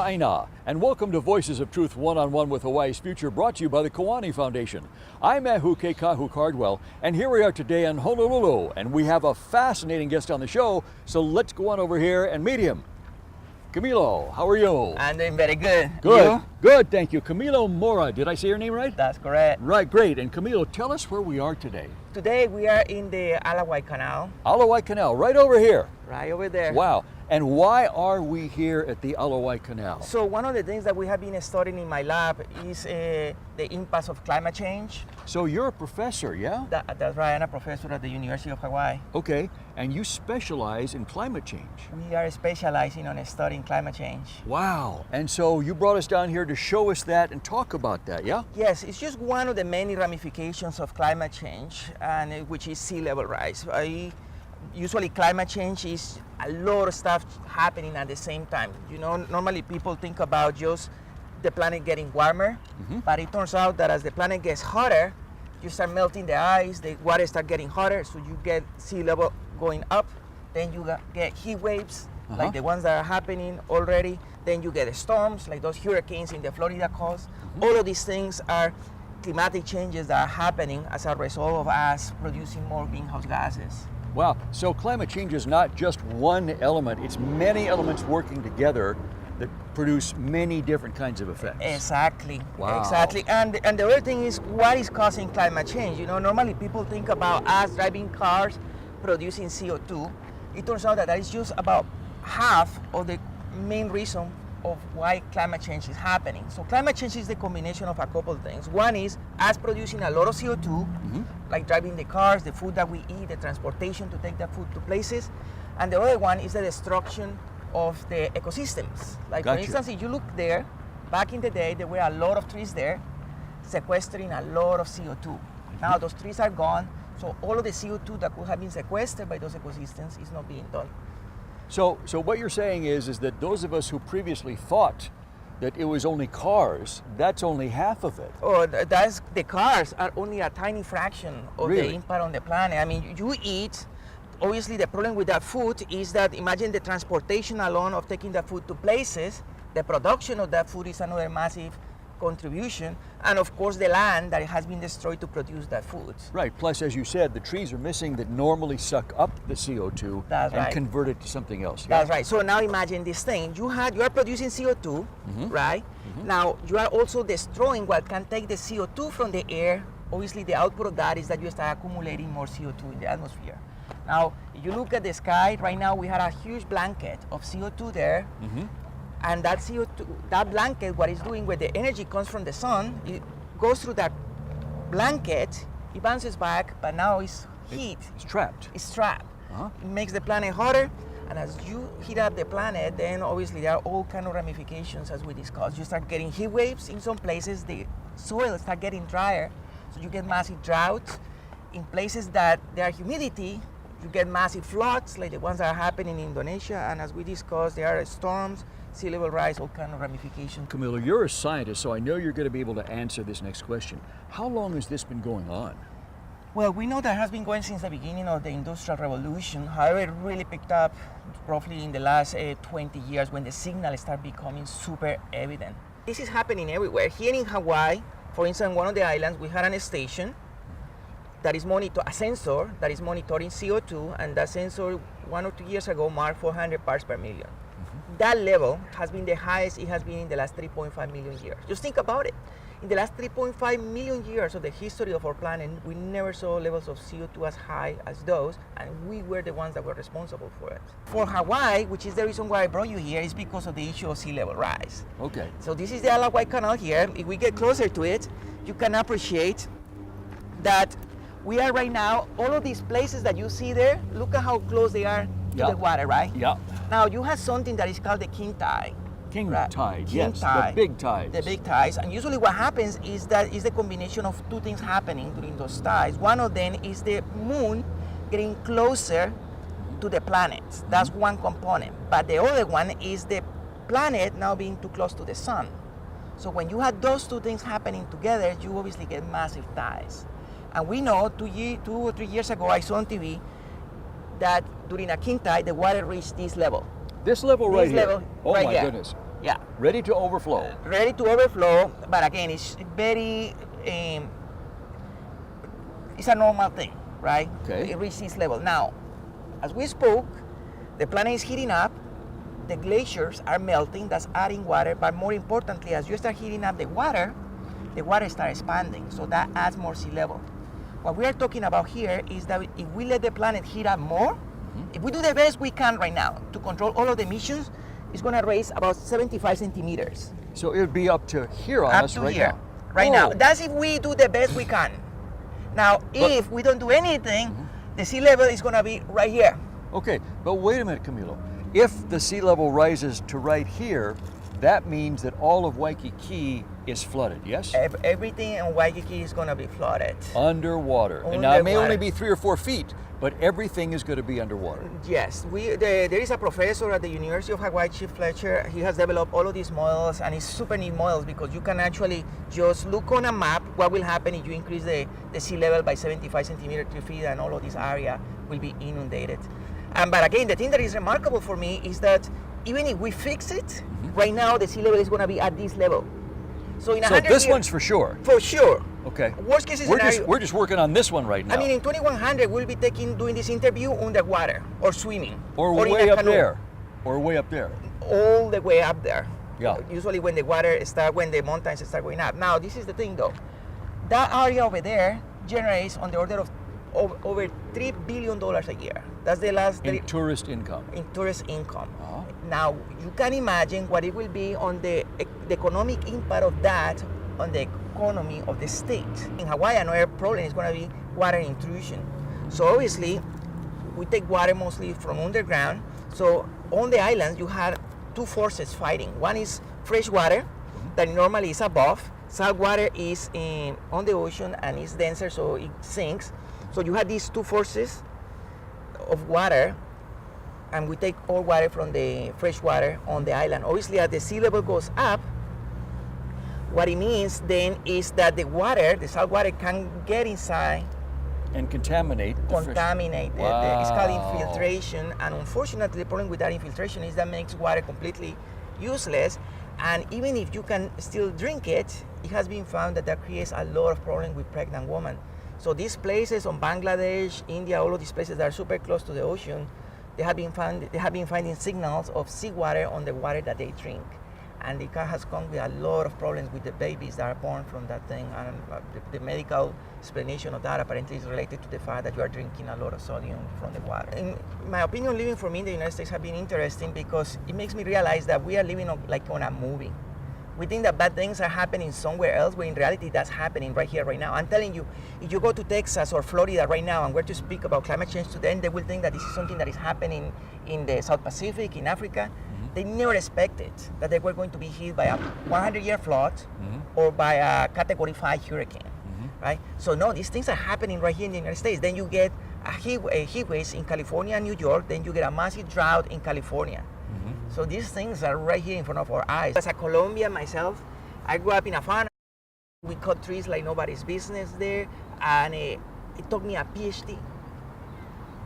China, and welcome to Voices of Truth One-on-One with Hawaii's Future, brought to you by the Kiwani Foundation. I'm Ahu Keikahu Cardwell, and here we are today in Honolulu, and we have a fascinating guest on the show, so let's go on over here and meet him. Camilo, how are you? I'm doing very good. Good, You? good, thank you. Camilo Mora, did I say your name right? That's correct. Right, great. And Camilo, tell us where we are today. Today we are in the Alawai Canal, Alawai Canal, right over here. right over there. Wow. And why are we here at the Alawai Canal? So one of the things that we have been studying in my lab is the impact of climate change. So you're a professor, yeah? That's right, I'm a professor at the University of Hawaii. Okay, and you specialize in climate change. We are specializing on studying climate change. Wow, and so you brought us down here to show us that and talk about that, yeah? Yes, it's just one of the many ramifications of climate change, and which is sea level rise. Usually climate change is a lot of stuff happening at the same time. You know, normally people think about just the planet getting warmer, but it turns out that as the planet gets hotter, you start melting the ice, the water start getting hotter, so you get sea level going up, then you get heat waves, like the ones that are happening already, then you get storms, like those hurricanes in the Florida coast. All of these things are climatic changes that are happening as a result of us producing more greenhouse gases. Wow, so climate change is not just one element, it's many elements working together that produce many different kinds of effects. Exactly. Wow. Exactly. And the other thing is, what is causing climate change? You know, normally people think about us driving cars producing CO2. It turns out that that is just about half of the main reason of why climate change is happening. So climate change is the combination of a couple of things. One is us producing a lot of CO2, like driving the cars, the food that we eat, the transportation to take that food to places. And the other one is the destruction of the ecosystems. Like Gotcha. for instance, if you look there, back in the day, there were a lot of trees there sequestering a lot of CO2. Now those trees are gone, so all of the CO2 that could have been sequestered by those ecosystems is not being done. So what you're saying is that those of us who previously thought that it was only cars, that's only half of it. Oh, that's the cars are only a tiny fraction of Really? the impact on the planet. I mean, you eat. Obviously, the problem with that food is that imagine the transportation alone of taking that food to places. The production of that food is another massive contribution, and of course the land that has been destroyed to produce that food. Right, plus as you said, the trees are missing that normally suck up the CO2 That's and right. convert it to something else. That's right. So now imagine this thing. You are producing CO2, right? Now you are also destroying what can take the CO2 from the air. Obviously the output of that is that you start accumulating more CO2 in the atmosphere. Now, if you look at the sky, right now we had a huge blanket of CO2 there. And that CO2, that blanket, what it's doing where the energy comes from the sun, it goes through that blanket, it bounces back, but now it's heat. It's trapped. It's trapped. It makes the planet hotter, and as you heat up the planet, then obviously there are all kind of ramifications as we discussed. You start getting heat waves in some places, the soil start getting drier, so you get massive droughts. In places that there are humidity, you get massive floods, like the ones that are happening in Indonesia, and as we discussed, there are storms, sea level rise, all kind of ramifications. Camilo, you're a scientist, so I know you're going to be able to answer this next question. How long has this been going on? Well, we know that has been going since the beginning of the Industrial Revolution. However, it really picked up roughly in the last 20 years when the signal started becoming super evident. This is happening everywhere. Here in Hawaii, for instance, one of the islands, we had a station that is a sensor that is monitoring CO2, and that sensor 1 or 2 years ago marked 400 parts per million. That level has been the highest it has been in the last 3.5 million years. Just think about it. In the last 3.5 million years of the history of our planet, we never saw levels of CO2 as high as those, and we were the ones that were responsible for it. For Hawaii, which is the reason why I brought you here, is because of the issue of sea level rise. Okay. So this is the Alawai Canal here. If we get closer to it, you can appreciate that we are right now, all of these places that you see there, look at how close they are to the water, right? Yeah. Now you have something that is called the king tide. King Right. tide, King yes, tide. the big tides. The big tides. And usually what happens is that is the combination of two things happening during those tides. One of them is the moon getting closer to the planet. That's one component. But the other one is the planet now being too close to the sun. So when you have those two things happening together, you obviously get massive tides. And we know 2 or 3 years ago, I saw on TV that during a king tide, the water reached this level. This level right This here. level Oh right my here. goodness. Yeah. Ready to overflow. Ready to overflow, but again, it's very, it's a normal thing, right? Okay. It reaches sea level. Now, as we spoke, the planet is heating up, the glaciers are melting, that's adding water, but more importantly, as you start heating up the water starts expanding, so that adds more sea level. What we are talking about here is that if we let the planet heat up more, if we do the best we can right now to control all of the emissions, it's going to raise about 75 centimeters. So it would be up to here on Up us to right here, now. right Whoa. now. That's if we do the best we can. Now, if we don't do anything, the sea level is going to be right here. Okay, but wait a minute, Camilo. If the sea level rises to right here, that means that all of Waikiki is flooded, yes? Everything in Waikiki is going to be flooded. Underwater. And now it may Underwater. only be 3 or 4 feet, but everything is going to be underwater. Yes, there is a professor at the University of Hawaii, Chief Fletcher. He has developed all of these models, and it's super neat models because you can actually just look on a map what will happen if you increase the sea level by 75 centimeters, 3 feet, and all of this area will be inundated. But again, the thing that is remarkable for me is that even if we fix it, right now the sea level is going to be at this level. So in 100 this years, one's for sure. for sure. Okay. Worst case We're scenario. just working on this one right now. I mean, in 2100, we'll be doing this interview underwater or swimming. or in way a up canoe. there. Or way up there. All the way up there. Yeah. Usually when the mountains start going up. Now, this is the thing though. That area over there generates on the order of over $3 billion a year. That's the last In tourist income. in tourist income. Uh-huh. Now, you can imagine what it will be on the economic impact of that on the economy of the state. In Hawaii, another problem is going to be water intrusion. So obviously, we take water mostly from underground. So on the islands, you have two forces fighting. One is fresh water that normally is above. Salt water is on the ocean and it's denser, so it sinks. So you have these two forces of water, and we take all water from the fresh water on the island. Obviously, as the sea level goes up, what it means then is that the water, the salt water, can get inside, And contaminate. contaminate. Wow. It's called infiltration, and unfortunately, the problem with that infiltration is that makes water completely useless. And even if you can still drink it, it has been found that creates a lot of problems with pregnant women. So these places on Bangladesh, India, all of these places that are super close to the ocean, they have been finding signals of seawater on the water that they drink. And it has come with a lot of problems with the babies that are born from that thing. And the medical explanation of that apparently is related to the fact that you are drinking a lot of sodium from the water. In my opinion, living for me in the United States has been interesting because it makes me realize that we are living on a movie. We think that bad things are happening somewhere else, where in reality that's happening right here, right now. I'm telling you, if you go to Texas or Florida right now and were to speak about climate change to them, they will think that this is something that is happening in the South Pacific, in Africa. They never expected that they were going to be hit by a 100-year flood or by a Category 5 hurricane, right? So no, these things are happening right here in the United States. Then you get a heat waves in California and New York. Then you get a massive drought in California. So these things are right here in front of our eyes. As a Colombian myself, I grew up in a farm. We cut trees like nobody's business there, and it took me a PhD.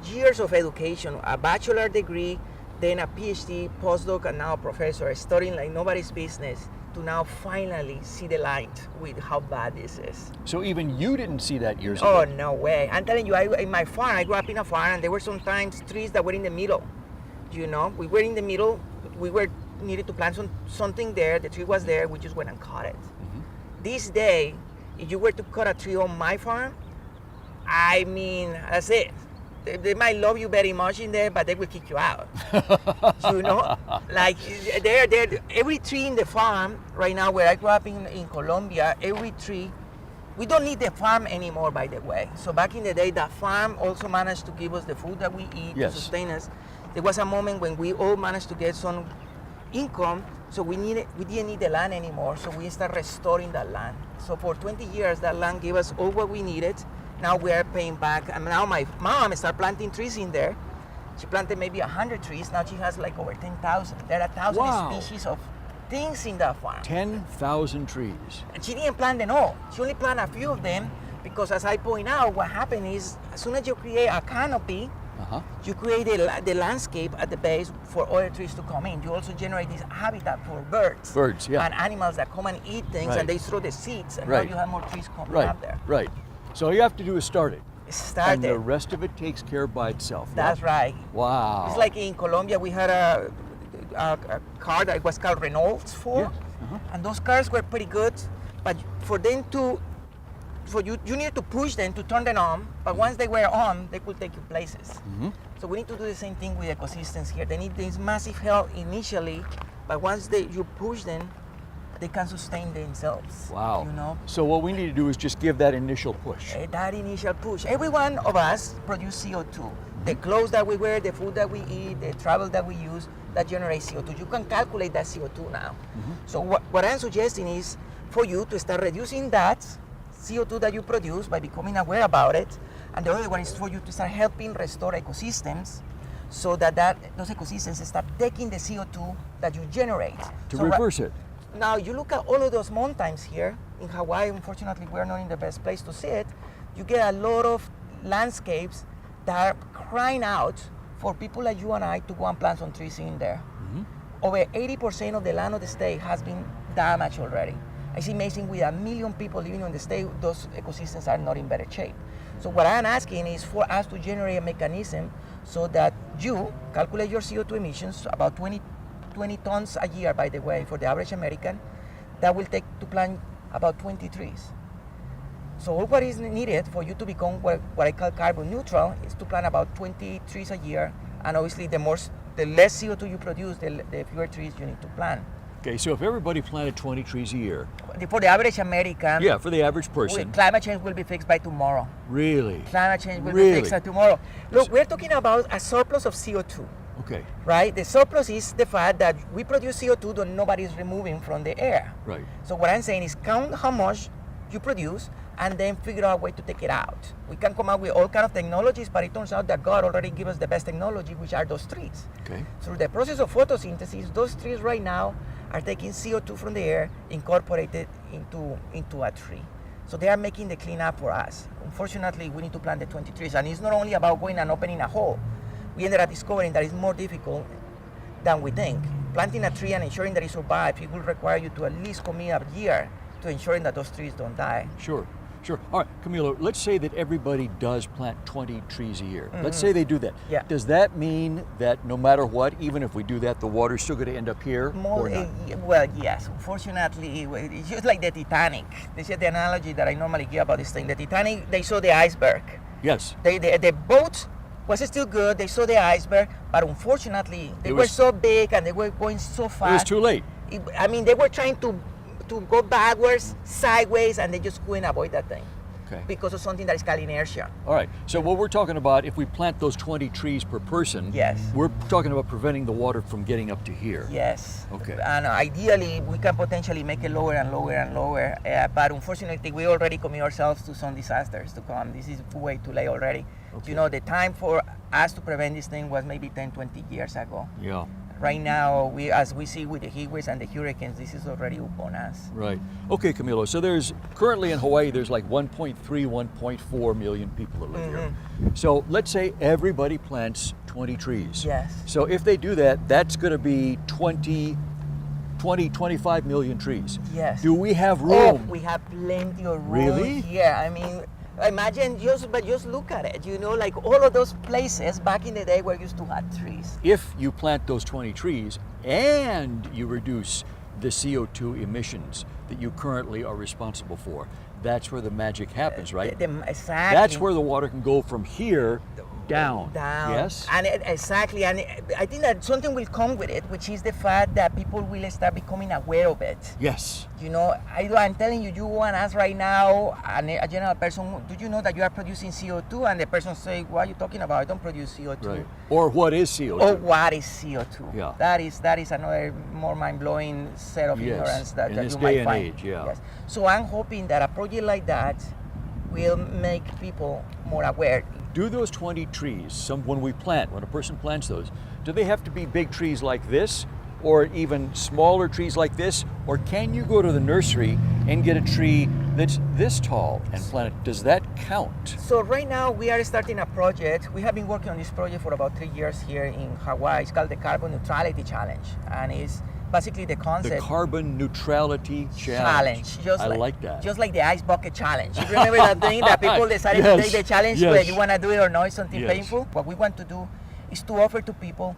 Years of education, a bachelor degree, then a PhD, postdoc, and now a professor, studying like nobody's business to now finally see the light with how bad this is. So even you didn't see that years Oh, ago. no way. I'm telling you, in my farm, I grew up in a farm, and there were sometimes trees that were in the middle. You know, we were in the middle, we were needed to plant something there, the tree was there, we just went and cut it. This day, if you were to cut a tree on my farm, I mean, that's it. They might love you very much in there, but they will kick you out. You know, like every tree in the farm right now, where I grew up in Colombia, every tree, we don't need the farm anymore, by the way. So back in the day, the farm also managed to give us the food that we eat to sustain us. There was a moment when we all managed to get some income, so we didn't need the land anymore, so we started restoring that land. So for 20 years, that land gave us all what we needed. Now we are paying back, and now my mom started planting trees in there. She planted maybe 100 trees, now she has like over 10,000. There are 1,000 species of things in that farm. 10,000 trees. And she didn't plant them all. She only planted a few of them because, as I point out, what happened is as soon as you create a canopy, Uh-huh. You create the landscape at the base for other trees to come in. You also generate this habitat for birds. Birds, yeah. And animals that come and eat things, Right. and they throw the seeds, and Right. now you have more trees coming Right, up there. right. So all you have to do is start it. Start And the it. rest of it takes care by itself. yeah? That's right. Wow. It's like in Colombia, we had a car that was called Renaults for, Yes. Uh-huh. and those cars were pretty good, but you needed to push them to turn them on, but once they were on, they could take you places. Mhm. So we need to do the same thing with ecosystems here. They need this massive help initially, but once you push them, they can sustain themselves. Wow. You know? So what we need to do is just give that initial push. That initial push. Every one of us produce CO2. The clothes that we wear, the food that we eat, the travel that we use, that generates CO2. You can calculate that CO2 now. So what I'm suggesting is for you to start reducing that CO2 that you produce by becoming aware about it. And the other one is for you to start helping restore ecosystems so that those ecosystems start taking the CO2 that you generate. To So reverse it. now you look at all of those mountains here in Hawaii. Unfortunately, we're not in the best place to see it. You get a lot of landscapes that are crying out for people like you and I to go and plant some trees in there. Over 80% of the land of the state has been damaged already. It's amazing, with 1 million people living in the state, those ecosystems are not in better shape. So what I'm asking is for us to generate a mechanism so that you calculate your CO2 emissions, about 20 tons a year, by the way, for the average American. That will take to plant about 20 trees. So all what is needed for you to become what I call carbon neutral is to plant about 20 trees a year, and obviously the less CO2 you produce, the fewer trees you need to plant. Okay, so if everybody planted 20 trees a year, For the average American, yeah, for the average person, climate change will be fixed by tomorrow. really? Climate change will Really? be fixed by tomorrow. Look, we're talking about a surplus of CO2, Okay, right? The surplus is the fact that we produce CO2 that nobody is removing from the air. right. So what I'm saying is count how much you produce and then figure out a way to take it out. We can come up with all kind of technologies, but it turns out that God already gave us the best technology, which are those trees. Okay. Through the process of photosynthesis, those trees right now are taking CO2 from the air, incorporated into a tree. So they are making the cleanup for us. Unfortunately, we need to plant the 20 trees, and it's not only about going and opening a hole. We ended up discovering that it's more difficult than we think. Planting a tree and ensuring that it survives, it will require you to at least commit a year to ensuring that those trees don't die. Sure, sure. All right, Camilo, let's say that everybody does plant 20 trees a year. Let's say they do that. Yeah. Does that mean that no matter what, even if we do that, the water's still going to end up here or not? Well, yes. Unfortunately, it's just like the Titanic. This is the analogy that I normally give about this thing. The Titanic, they saw the iceberg. Yes. The boat was still good. They saw the iceberg, but unfortunately, they were so big and they were going so fast. It was too late. I mean, they were trying to go backwards, sideways, and they just couldn't avoid that thing. Okay. Because of something that is called inertia. All right. So what we're talking about, if we plant those 20 trees per person, Yes. we're talking about preventing the water from getting up to here. Yes. Okay. And ideally, we can potentially make it lower and lower and lower. But unfortunately, we already commit ourselves to some disasters to come. This is way too late already. Okay. You know, the time for us to prevent this thing was maybe 10, 20 years ago. Yeah. Right now, as we see with the heat waves and the hurricanes, this is already upon us. Right. Okay, Camilo. So there's currently in Hawaii, there's like 1.3, 1.4 million people that live here. So let's say everybody plants 20 trees. Yes. So if they do that, that's going to be 25 million trees. Yes. Do we have Oh, room? we have plenty of room Really? here. I mean, imagine just look at it. You know, like all of those places back in the day where used to have trees. If you plant those 20 trees and you reduce the CO2 emissions that you currently are responsible for, that's where the magic happens, right? Exactly. That's where the water can go from here down. Yes. And exactly. And I think that something will come with it, which is the fact that people will start becoming aware of it. Yes. You know, I'm telling you, you go and ask right now, a general person, do you know that you are producing CO2? And the person say, what are you talking about? I don't produce CO2. Right. Or what is CO2? Or what is CO2? Yeah. That is another more mind-blowing set of Yes. ignorance that In you this might day and find. age, yeah. Yes. So I'm hoping that a project like that will make people more aware. Do those 20 trees, when we plant, when a person plants those, do they have to be big trees like this, or even smaller trees like this, or can you go to the nursery and get a tree that's this tall and plant it. Does that count? So right now we are starting a project. We have been working on this project for about 3 years here in Hawaii. It's called the Carbon Neutrality Challenge, and it's basically the concept. The Carbon Neutrality Challenge. Just I like that. Just like the ice bucket challenge. You remember that thing that people decided to take the challenge, whether you want to do it or not, it's something painful. What we want to do is to offer to people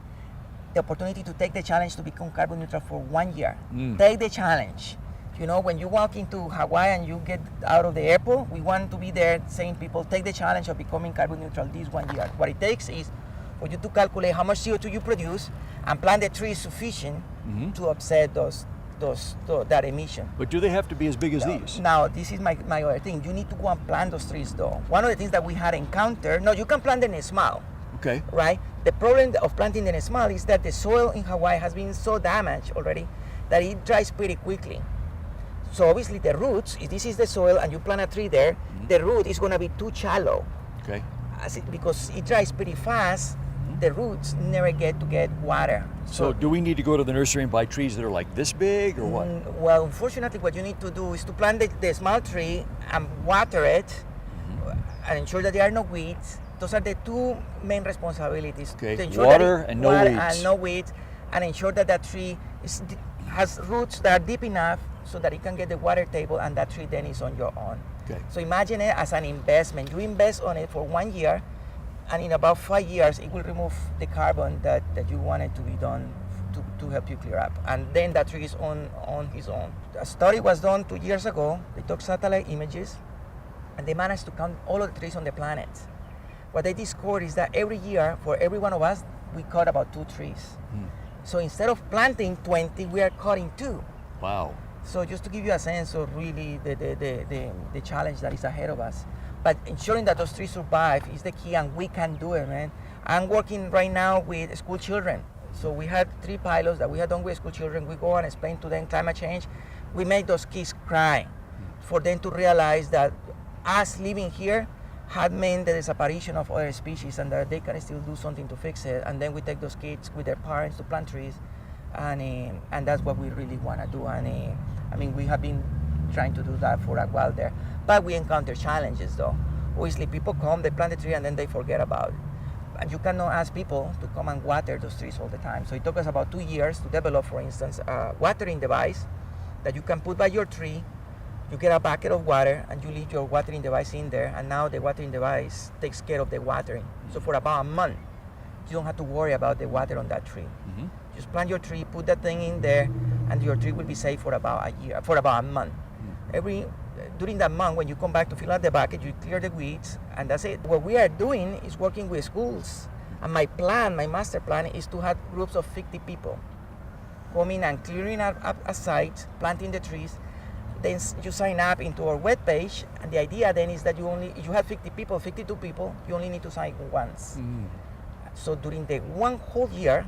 the opportunity to take the challenge to become carbon neutral for 1 year. Take the challenge. You know, when you walk into Hawaii and you get out of the airport, we want to be there saying people take the challenge of becoming carbon neutral this 1 year. What it takes is for you to calculate how much CO2 you produce and plant the trees sufficient to offset that emission. But do they have to be as big as these? Now, this is my other thing. You need to go and plant those trees though. One of the things that we had encountered, no, you can plant them small. Okay. Right? The problem of planting them small is that the soil in Hawaii has been so damaged already that it dries pretty quickly. So obviously the roots, if this is the soil and you plant a tree there, the root is going to be too shallow. Okay. Because it dries pretty fast, the roots never get water. So do we need to go to the nursery and buy trees that are like this big or what? Well, unfortunately, what you need to do is to plant the small tree and water it and ensure that there are no weeds. Those are the two main responsibilities. Okay. To ensure Water that and no water weeds. And no weeds, and ensure that that tree has roots that are deep enough so that it can get the water table, and that tree then is on your own. Okay. So imagine it as an investment. You invest on it for 1 year, and in about 5 years, it will remove the carbon that you wanted to be done to help you clear up. And then that tree is on his own. A study was done 2 years ago. They took satellite images, and they managed to count all of the trees on the planet. What they discovered is that every year, for every one of us, we cut about 2 trees. So instead of planting 20, we are cutting 2. Wow. So just to give you a sense of really the challenge that is ahead of us. But ensuring that those trees survive is the key, and we can do it, man. I'm working right now with school children. So we had 3 pilots that we had done with school children. We go and explain to them climate change. We make those kids cry for them to realize that us living here had meant the disapparition of other species, and that they can still do something to fix it. And then we take those kids with their parents to plant trees, and that's what we really want to do. And I mean, we have been trying to do that for a while there, but we encounter challenges though. Obviously, people come, they plant a tree, and then they forget about it. And you cannot ask people to come and water those trees all the time. So it took us about 2 years to develop, for instance, a watering device that you can put by your tree. You get a bucket of water and you leave your watering device in there, and now the watering device takes care of the watering. So for about a month, you don't have to worry about the water on that tree. Just plant your tree, put that thing in there, and your tree will be safe for about a year, for about a month. During that month, when you come back to fill out the bucket, you clear the weeds, and that's it. What we are doing is working with schools, and my master plan is to have groups of 50 people coming and clearing up a site, planting the trees. Then you sign up into our webpage, and the idea then is that if you have 50 people, 52 people, you only need to sign once. So during the 1 whole year,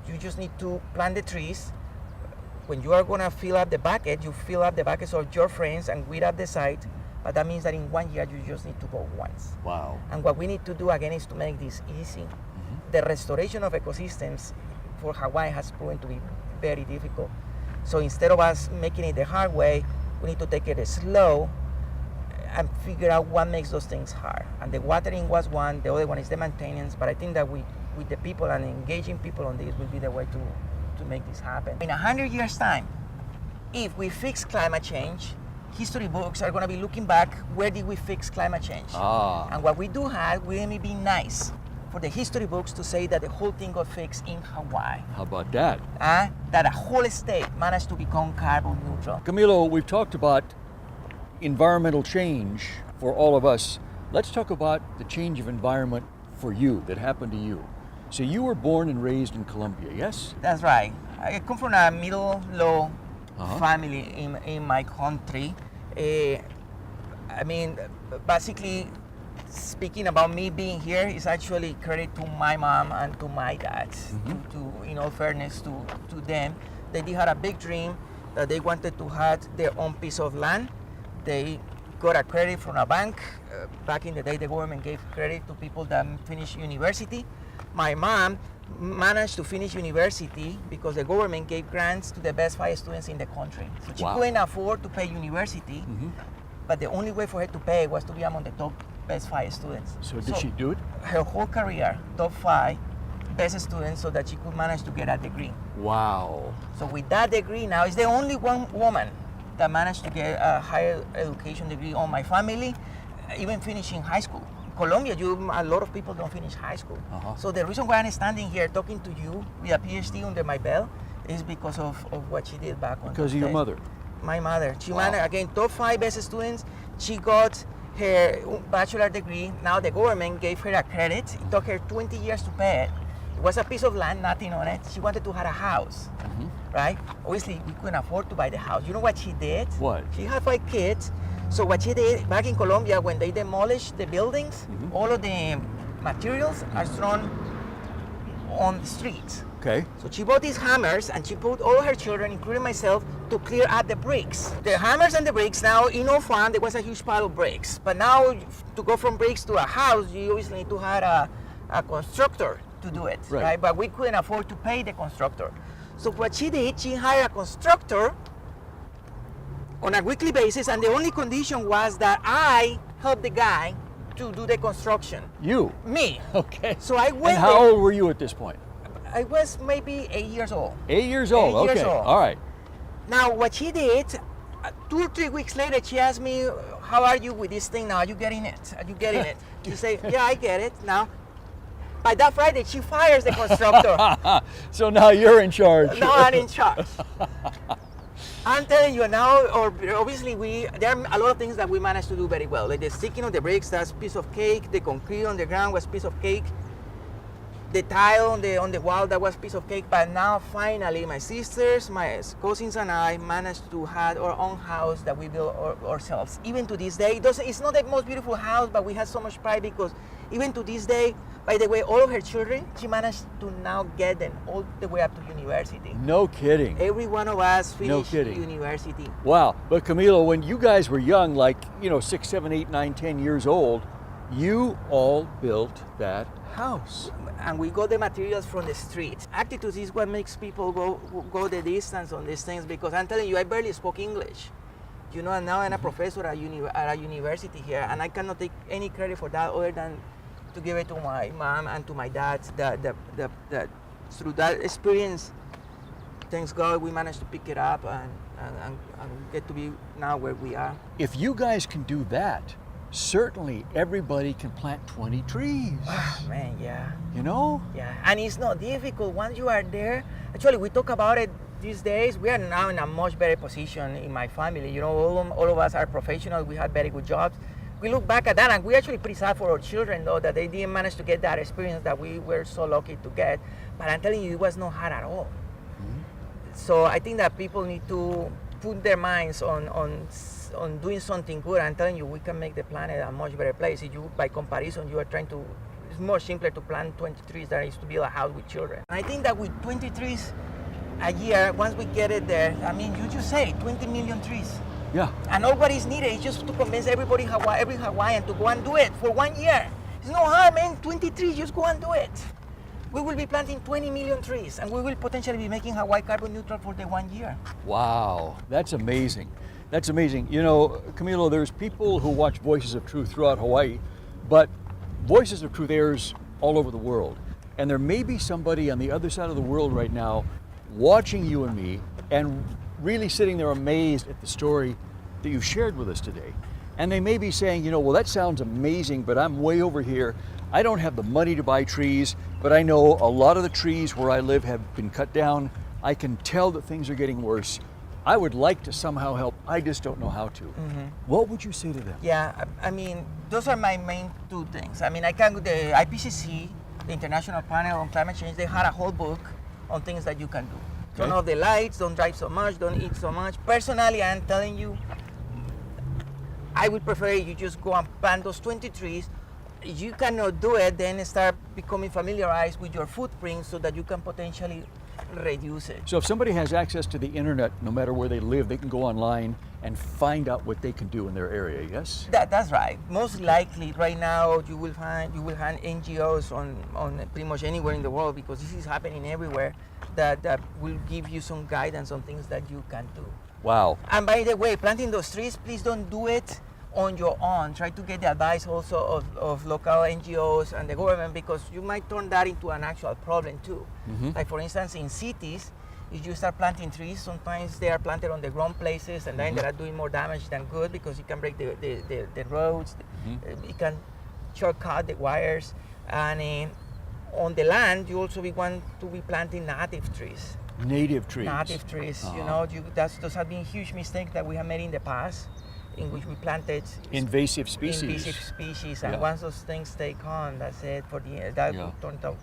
you just need to plant the trees. When you are gonna fill up the bucket, you fill up the buckets of your friends and weed up the site. But that means that in 1 year, you just need to go once. Wow. And what we need to do again is to make this easy. The restoration of ecosystems for Hawaii has proven to be very difficult. So instead of us making it the hard way, we need to take it slow and figure out what makes those things hard. And the watering was one, the other one is the maintenance. But I think that with the people and engaging people on this will be the way to make this happen. In 100 years' time, if we fix climate change, history books are going to be looking back, where did we fix climate change? And what we do have, we may be nice for the history books to say that the whole thing got fixed in Hawaii. How about that? That a whole state managed to become carbon neutral. Camilo, we've talked about environmental change for all of us. Let's talk about the change of environment for you, that happened to you. So you were born and raised in Colombia, yes? That's right. I come from a middle-low family in my country. I mean, basically, speaking about me being here is actually credit to my mom and to my dad. To in all fairness to them, they did have a big dream that they wanted to have their own piece of land. They got a credit from a bank. Back in the day, the government gave credit to people that finished university. My mom managed to finish university because the government gave grants to the best 5 students in the country. So she Wow. couldn't afford to pay university, but the only way for her to pay was to be among the top best 5 students. So did she do it? Her whole career, top 5 best students, so that she could manage to get a degree. Wow. So with that degree now, is the only one woman that managed to get a higher education degree on my family, even finishing high school. Colombia, a lot of people don't finish high school. So the reason why I'm standing here talking to you with a PhD under my belt is because of what she did back on. Because of your mother. My mother. She Wow. managed, again, top 5 best students. She got her bachelor degree. Now the government gave her a credit. It took her 20 years to pay it. It was a piece of land, nothing on it. She wanted to have a house, right? Obviously, we couldn't afford to buy the house. You know what she did? What? She had 5 kids. So what she did back in Colombia, when they demolished the buildings, all of the materials are thrown on the streets. Okay. So she bought these hammers and she put all her children, including myself, to clear out the bricks. The hammers and the bricks, now in our farm, there was a huge pile of bricks. But now to go from bricks to a house, you obviously need to hire a constructor to do it, right? But we couldn't afford to pay the constructor. So what she did, she hired a constructor on a weekly basis, and the only condition was that I help the guy to do the construction. You? Me. Okay. So I went And how there. old were you at this point? I was maybe 8 years old. 8 years old. 8 years Okay. old. All right. Now, what she did, 2 or 3 weeks later, she asked me, how are you with this thing now? Are you getting it? Are you getting it? She said, yeah, I get it now. By that Friday, she fires the constructor. So now you're in charge. Now I'm in charge. I'm telling you now, or obviously there are a lot of things that we managed to do very well. Like the sticking of the bricks, that's a piece of cake. The concrete on the ground was a piece of cake. The tile on the wall, that was a piece of cake. But now finally, my sisters, my cousins and I managed to have our own house that we built ourselves. Even to this day, it's not the most beautiful house, but we have so much pride because even to this day, by the way, all of her children, she managed to now get them all the way up to university. No kidding. Every one of us No finished kidding. university. Wow. But Camilo, when you guys were young, like, 6, 7, 8, 9, 10 years old, you all built that house. And we got the materials from the street. Attitude is what makes people go the distance on these things, because I'm telling you, I barely spoke English. And now I'm a professor at a university here, and I cannot take any credit for that other than to give it to my mom and to my dad. That through that experience, thanks God, we managed to pick it up and get to be now where we are. If you guys can do that, certainly everybody can plant 20 trees. Man, yeah. Yeah. And it's not difficult once you are there. Actually, we talk about it these days. We are now in a much better position in my family. All of us are professionals. We have very good jobs. We look back at that, and we're actually pretty sad for our children, though, that they didn't manage to get that experience that we were so lucky to get. But I'm telling you, it was not hard at all. So I think that people need to put their minds on doing something good. I'm telling you, we can make the planet a much better place. If you, by comparison, you are trying to, it's more simpler to plant 20 trees than it is to build a house with children. And I think that with 20 trees a year, once we get it there, I mean, you just say 20 million trees. Yeah. And all what is needed is just to convince everybody, every Hawaiian, to go and do it for 1 year. It's no hard, man. 20 trees, just go and do it. We will be planting 20 million trees, and we will potentially be making Hawaii carbon neutral for the 1 year. Wow, that's amazing. That's amazing. Camilo, there's people who watch Voices of Truth throughout Hawaii, but Voices of Truth airs all over the world. And there may be somebody on the other side of the world right now watching you and me and really sitting there amazed at the story that you've shared with us today. And they may be saying, well, that sounds amazing, but I'm way over here. I don't have the money to buy trees, but I know a lot of the trees where I live have been cut down. I can tell that things are getting worse. I would like to somehow help. I just don't know how to. What would you say to them? Yeah, I mean, those are my main 2 things. I mean, the IPCC, the International Panel on Climate Change, they had a whole book on things that you can do. Okay. Turn off the lights, don't drive so much, don't eat so much. Personally, I'm telling you, I would prefer you just go and plant those 20 trees. If you cannot do it, then start becoming familiarized with your footprint so that you can potentially reduce it. So if somebody has access to the internet, no matter where they live, they can go online and find out what they can do in their area, yes? That's right. Most likely, right now, you will find NGOs on pretty much anywhere in the world, because this is happening everywhere, that will give you some guidance on things that you can do. Wow. And by the way, planting those trees, please don't do it on your own. Try to get the advice also of local NGOs and the government, because you might turn that into an actual problem too. Like for instance, in cities, if you start planting trees, sometimes they are planted on the wrong places, and then they are doing more damage than good, because it can break the roads, it can shortcut the wires, and on the land, you also want to be planting native trees. Native trees. Native trees, you know, those have been huge mistakes that we have made in the past, in which we planted invasive species. And once those things take on, that's it for that turned out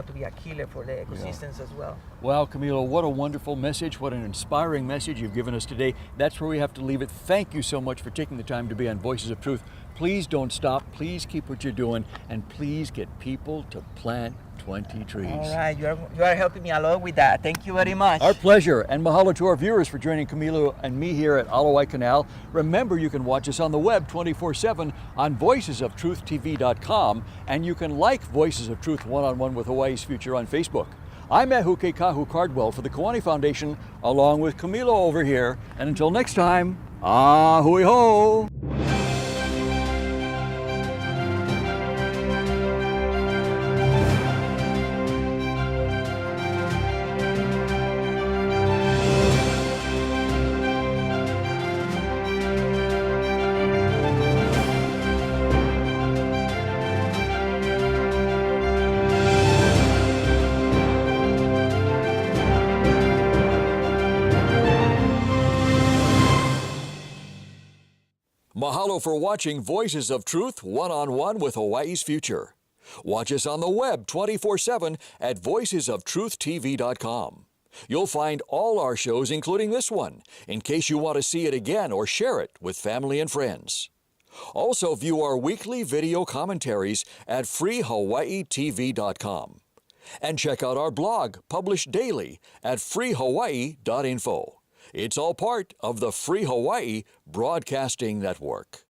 to be a killer for the ecosystems as well. Wow, Camilo, what a wonderful message, what an inspiring message you've given us today. That's where we have to leave it. Thank you so much for taking the time to be on Voices of Truth. Please don't stop, please keep what you're doing, and please get people to plant 20 trees. All right, you are helping me a lot with that. Thank you very much. Our pleasure, and mahalo to our viewers for joining Camilo and me here at Alawai Canal. Remember, you can watch us on the web 24/7 on voicesoftruth.tv.com, and you can like Voices of Truth One-on-One with Hawaii's Future on Facebook. I'm Ehuke Kahu Cardwell for the Kiwani Foundation, along with Camilo over here, and until next time, ahui ho! Mahalo for watching Voices of Truth One-on-One with Hawaii's Future. Watch us on the web 24/7 at voicesoftruth.tv.com. You'll find all our shows, including this one, in case you want to see it again or share it with family and friends. Also view our weekly video commentaries at freehawaiitv.com. And check out our blog, published daily, at freehawaii.info. It's all part of the Free Hawaii Broadcasting Network.